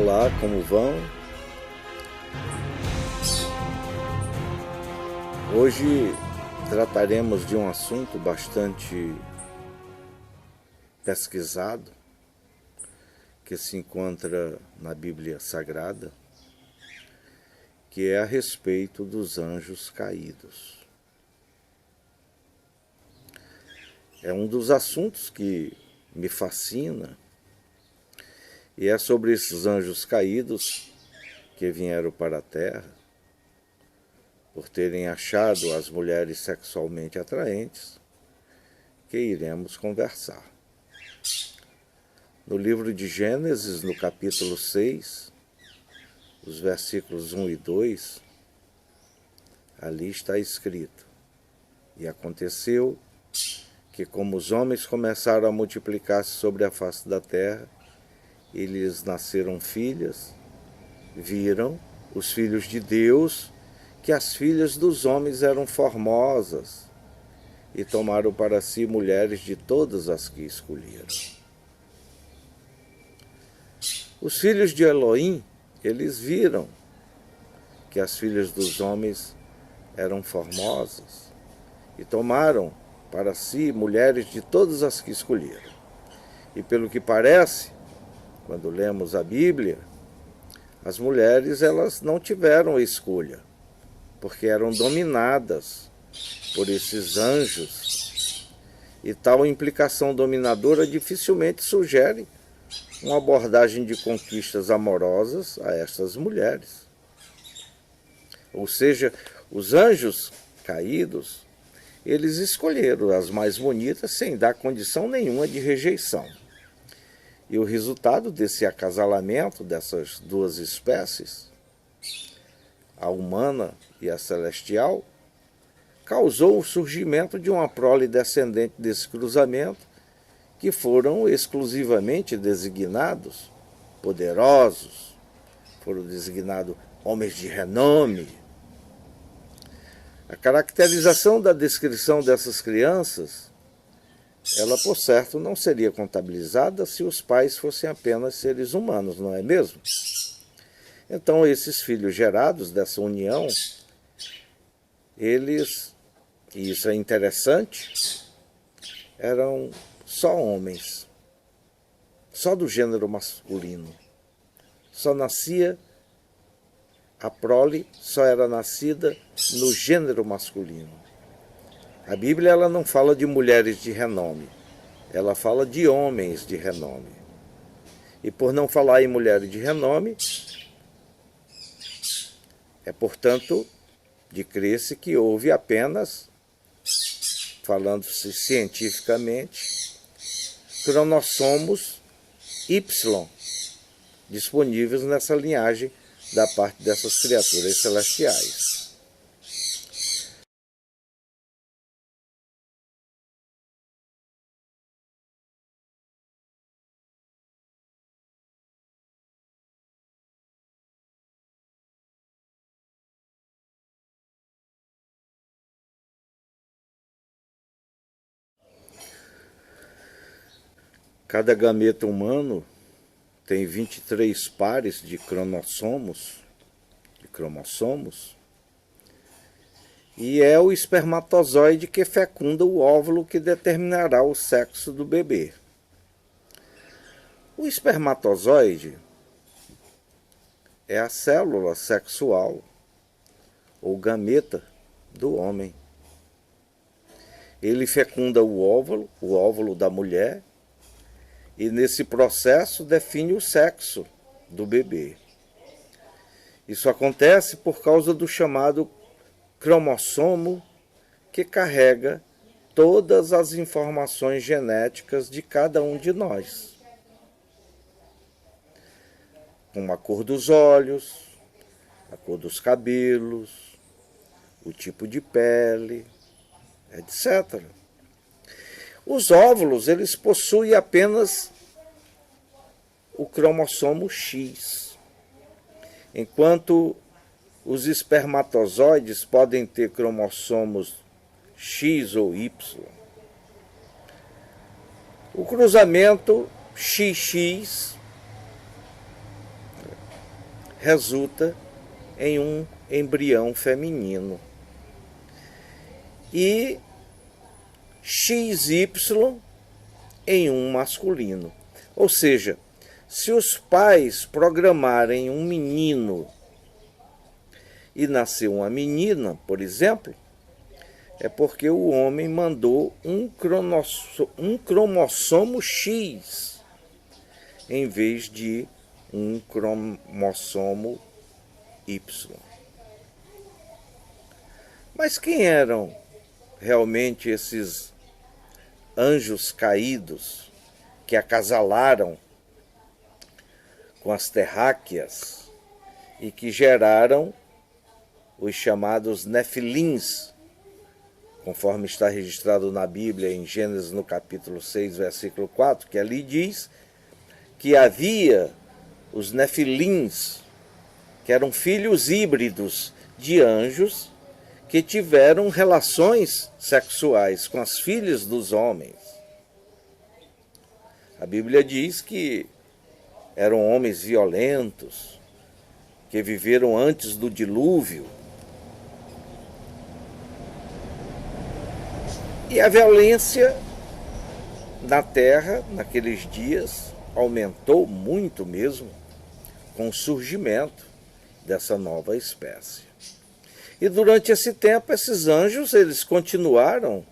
Olá, como vão? Hoje trataremos de um assunto bastante pesquisado, que se encontra na Bíblia Sagrada, que é a respeito dos anjos caídos. É um dos assuntos que me fascina, e é sobre esses anjos caídos que vieram para a Terra, por terem achado as mulheres sexualmente atraentes, que iremos conversar. No livro de Gênesis, no capítulo 6, os versículos 1 e 2, ali está escrito: E aconteceu que, como os homens começaram a multiplicar-se sobre a face da terra, e lhes nasceram filhas, viram os filhos de Deus que as filhas dos homens eram formosas, e tomaram para si mulheres de todas as que escolheram. Os filhos de Elohim, eles viram que as filhas dos homens eram formosas, e tomaram para si mulheres de todas as que escolheram. E pelo que parece, quando lemos a Bíblia, as mulheres elas não tiveram escolha, porque eram dominadas por esses anjos. E tal implicação dominadora dificilmente sugere uma abordagem de conquistas amorosas a estas mulheres. Ou seja, os anjos caídos, eles escolheram as mais bonitas sem dar condição nenhuma de rejeição. E o resultado desse acasalamento dessas duas espécies, a humana e a celestial, causou o surgimento de uma prole descendente desse cruzamento, que foram exclusivamente designados poderosos, foram designados homens de renome. A caracterização da descrição dessas crianças, ela, por certo, não seria contabilizada se os pais fossem apenas seres humanos, não é mesmo? Então, esses filhos gerados dessa união, eles, e isso é interessante, eram só homens, só do gênero masculino. Só nascia, a prole só era nascida no gênero masculino. A Bíblia ela não fala de mulheres de renome, ela fala de homens de renome. E por não falar em mulheres de renome, é, portanto, de crer-se que houve apenas, falando-se cientificamente, cromossomos Y disponíveis nessa linhagem da parte dessas criaturas celestiais. Cada gameta humano tem 23 pares de cromossomos, e é o espermatozoide que fecunda o óvulo que determinará o sexo do bebê. O espermatozoide é a célula sexual, ou gameta, do homem. Ele fecunda o óvulo da mulher, e nesse processo define o sexo do bebê. Isso acontece por causa do chamado cromossomo, que carrega todas as informações genéticas de cada um de nós. Como a cor dos olhos, a cor dos cabelos, o tipo de pele, etc. Os óvulos, eles possuem apenas o cromossomo X, enquanto os espermatozoides podem ter cromossomos X ou Y. O cruzamento XX resulta em um embrião feminino. E XY em um masculino. Ou seja, se os pais programarem um menino e nasceu uma menina, por exemplo, é porque o homem mandou um cromossomo X em vez de um cromossomo Y. Mas quem eram realmente esses anjos caídos que acasalaram com as terráqueas e que geraram os chamados nefilins, conforme está registrado na Bíblia em Gênesis no capítulo 6, versículo 4, que ali diz que havia os nefilins, que eram filhos híbridos de anjos que tiveram relações sexuais com as filhas dos homens. A Bíblia diz que eram homens violentos, que viveram antes do dilúvio. E a violência na terra, naqueles dias, aumentou muito mesmo com o surgimento dessa nova espécie. E durante esse tempo, esses anjos, eles continuaram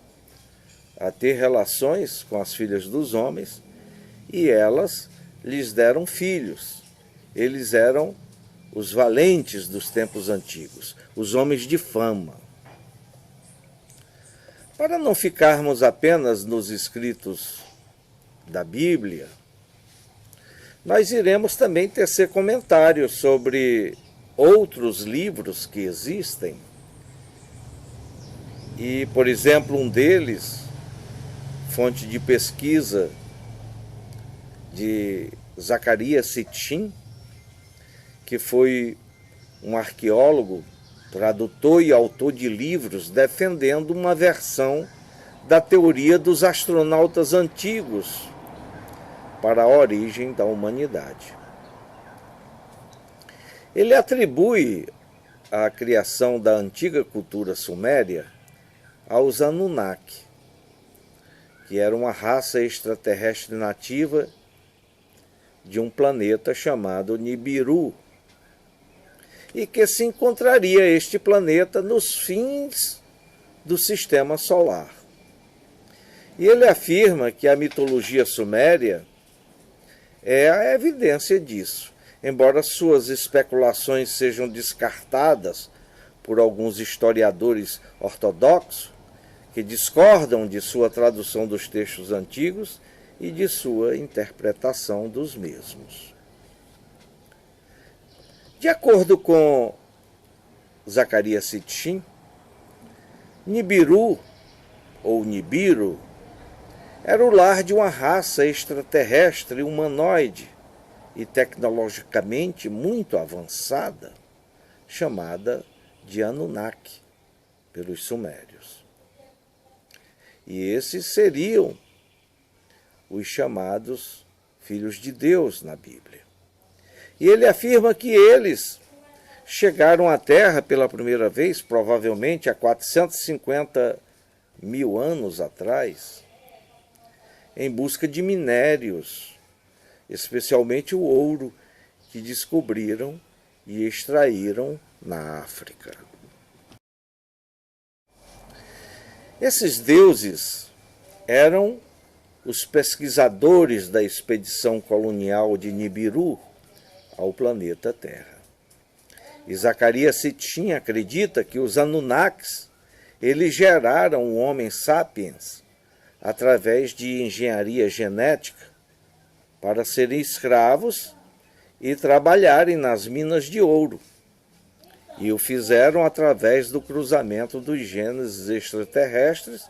a ter relações com as filhas dos homens e elas lhes deram filhos. Eles eram os valentes dos tempos antigos, os homens de fama. Para não ficarmos apenas nos escritos da Bíblia, nós iremos também tecer comentários sobre outros livros que existem. E, por exemplo, um deles, fonte de pesquisa de Zacarias Sitchin, que foi um arqueólogo, tradutor e autor de livros defendendo uma versão da teoria dos astronautas antigos para a origem da humanidade. Ele atribui a criação da antiga cultura suméria aos Anunnaki, que era uma raça extraterrestre nativa de um planeta chamado Nibiru, e que se encontraria este planeta nos fins do sistema solar. E ele afirma que a mitologia suméria é a evidência disso, embora suas especulações sejam descartadas por alguns historiadores ortodoxos que discordam de sua tradução dos textos antigos e de sua interpretação dos mesmos. De acordo com Zacarias Sitchin, Nibiru, ou Nibiru, era o lar de uma raça extraterrestre humanoide e tecnologicamente muito avançada, chamada de Anunnaki, pelos sumérios. E esses seriam os chamados filhos de Deus na Bíblia. E ele afirma que eles chegaram à Terra pela primeira vez, provavelmente há 450 mil anos atrás, em busca de minérios, especialmente o ouro que descobriram e extraíram na África. Esses deuses eram os pesquisadores da expedição colonial de Nibiru ao planeta Terra. E Zacarias Sitchin acredita que os Anunnakis, eles geraram o Homo sapiens através de engenharia genética para serem escravos e trabalharem nas minas de ouro. E o fizeram através do cruzamento dos genes extraterrestres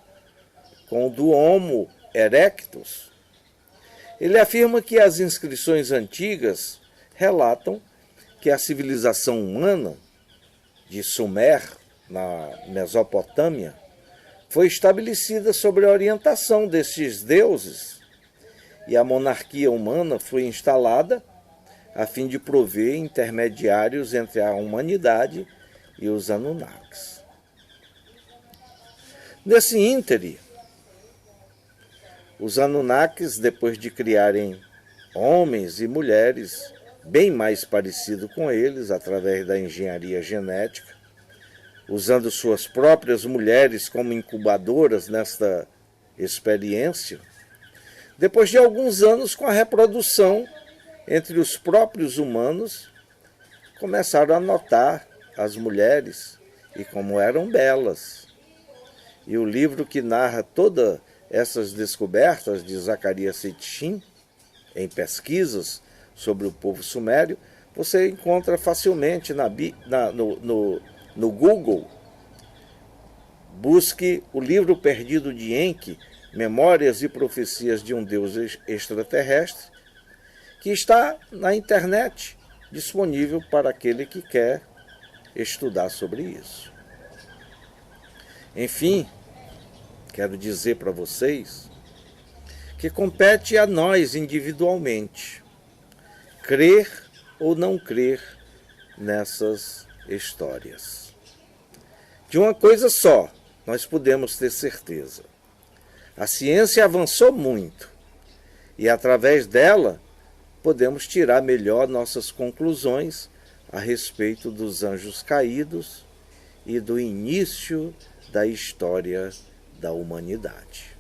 com o do Homo erectus. Ele afirma que as inscrições antigas relatam que a civilização humana de Sumer, na Mesopotâmia, foi estabelecida sob a orientação desses deuses, e a monarquia humana foi instalada a fim de prover intermediários entre a humanidade e os Anunnakis. Nesse íntere, os Anunnakis, depois de criarem homens e mulheres bem mais parecidos com eles, através da engenharia genética, usando suas próprias mulheres como incubadoras nesta experiência, depois de alguns anos com a reprodução entre os próprios humanos, começaram a notar as mulheres e como eram belas. E o livro que narra todas essas descobertas de Zacarias Sitchin, em pesquisas sobre o povo sumério, você encontra facilmente no Google. Busque o livro perdido de Enki, Memórias e Profecias de um Deus Extraterrestre, que está na internet, disponível para aquele que quer estudar sobre isso. Enfim, quero dizer para vocês que compete a nós individualmente crer ou não crer nessas histórias. De uma coisa só, nós podemos ter certeza. A ciência avançou muito e, através dela, podemos tirar melhor nossas conclusões a respeito dos anjos caídos e do início da história da humanidade.